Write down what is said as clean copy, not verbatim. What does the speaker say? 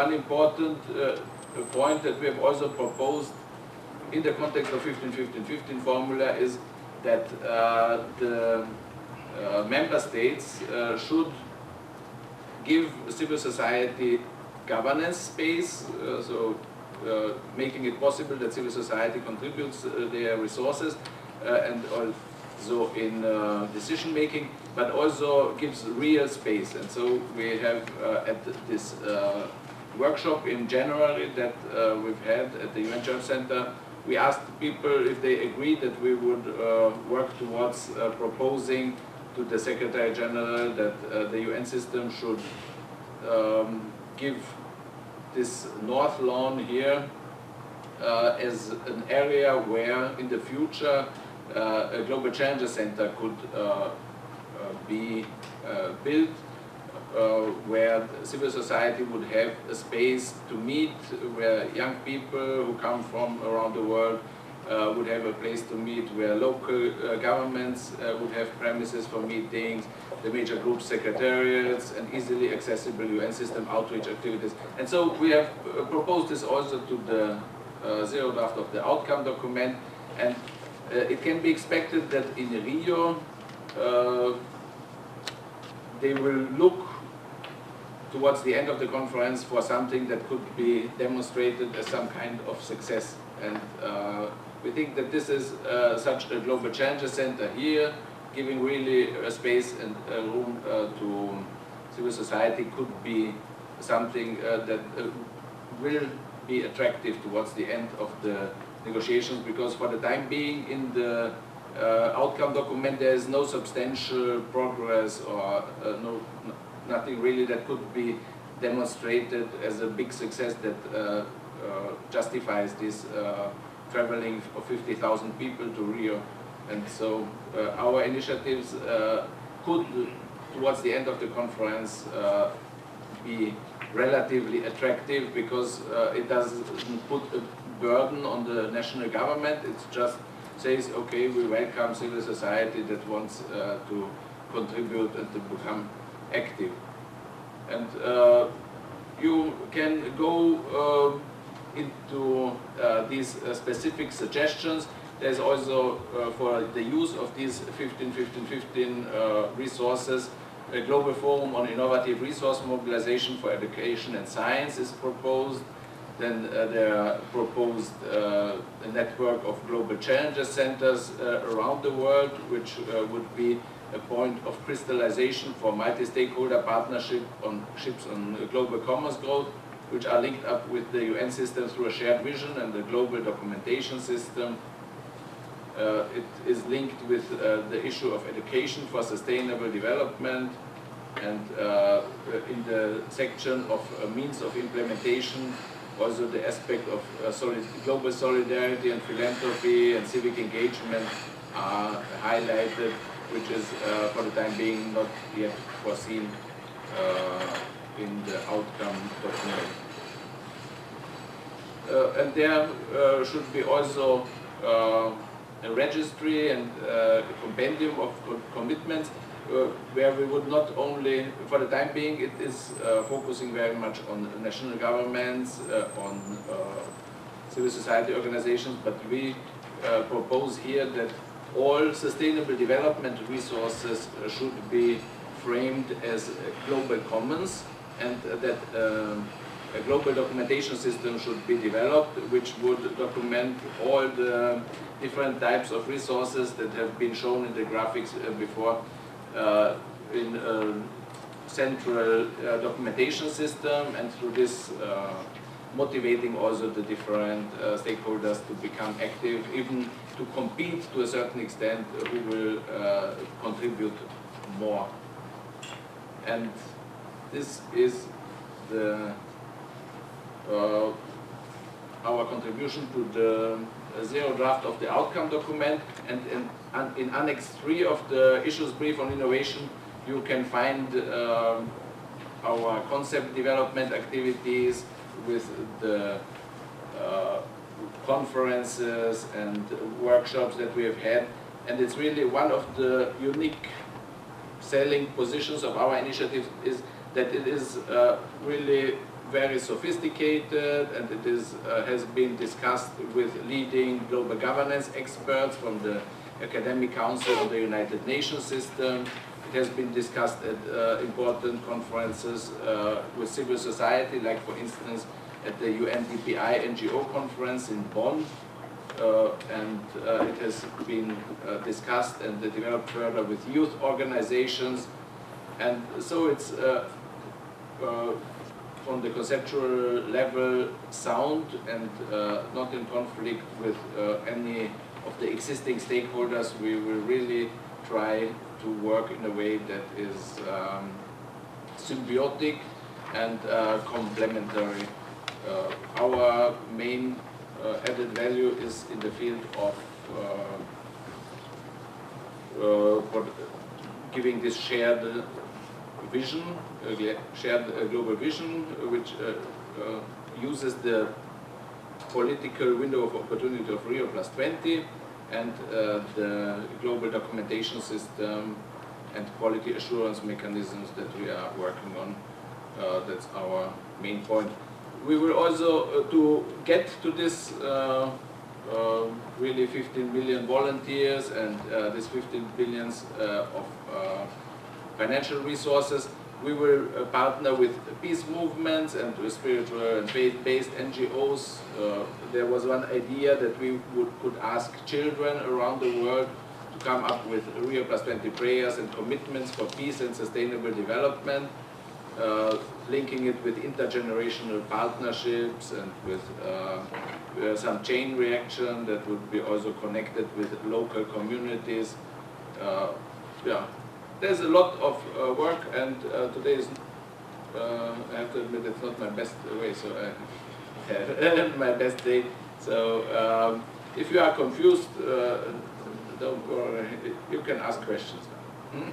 one important point that we have also proposed in the context of 15-15-15 formula is that the member states should give civil society governance space, making it possible that civil society contributes their resources and also in decision making, but also gives real space. And so we have at this workshop in January that we've had at the UN Church Center, we asked people if they agreed that we would work towards proposing to the Secretary General that the UN system should give this North Lawn here as an area where in the future a Global Challenger Center could be built, where civil society would have a space to meet, where young people who come from around the world would have a place to meet, where local governments would have premises for meetings, the major group secretariats, and easily accessible UN system outreach activities. And so we have proposed this also to the zero draft of the outcome document, and it can be expected that in Rio they will look towards the end of the conference for something that could be demonstrated as some kind of success. And we think that this is such a Global Challenger Center here, giving really a space and a room to civil society could be something that will be attractive towards the end of the negotiations, because for the time being in the outcome document there is no substantial progress or nothing really that could be demonstrated as a big success that justifies this traveling of 50,000 people to Rio. And so our initiatives could, towards the end of the conference, be relatively attractive, because it doesn't put a burden on the national government. It just says, okay, we welcome civil society that wants to contribute and to become active. And you can go into these specific suggestions. There's also, for the use of these 15-15-15 resources, a global forum on innovative resource mobilization for education and science is proposed. Then there are proposed a network of global challenger centers around the world, which would be a point of crystallization for multi-stakeholder partnership on ships on global commerce growth, which are linked up with the UN system through a shared vision and the global documentation system. It is linked with the issue of education for sustainable development, and in the section of means of implementation, also the aspect of global solidarity and philanthropy and civic engagement are highlighted, which is for the time being not yet foreseen in the outcome document. And there should be also a registry and a compendium of commitments, where we would not only, for the time being, it is focusing very much on national governments, on civil society organizations, but we propose here that all sustainable development resources should be framed as global commons, and that a global documentation system should be developed, which would document all the different types of resources that have been shown in the graphics before, in a central documentation system, and through this motivating also the different stakeholders to become active, even to compete to a certain extent who will contribute more. And this is the our contribution to the zero draft of the outcome document. And in Annex 3 of the issues brief on innovation, you can find our concept development activities with the conferences and workshops that we have had. And it's really one of the unique selling positions of our initiative is that it is really very sophisticated, and it is, has been discussed with leading global governance experts from the Academic Council of the United Nations system. It has been discussed at important conferences with civil society, like for instance at the UNDPI NGO conference in Bonn, and it has been discussed and developed further with youth organizations, and so it's from the conceptual level sound and not in conflict with any of the existing stakeholders. We will really try to work in a way that is symbiotic and complementary. Our main added value is in the field of giving this shared vision, shared global vision, which uses the political window of opportunity of Rio+20 and the global documentation system and quality assurance mechanisms that we are working on. That's our main point. We will also, to get to this really 15 million volunteers and this 15 billions of financial resources, we will partner with peace movements and with spiritual and faith-based NGOs. There was one idea that we could ask children around the world to come up with Rio+20 prayers and commitments for peace and sustainable development, linking it with intergenerational partnerships and with some chain reaction that would be also connected with local communities. Yeah. There's a lot of work, and today is, I have to admit, it's not my best way, so I have my best day. So if you are confused, don't worry, you can ask questions now.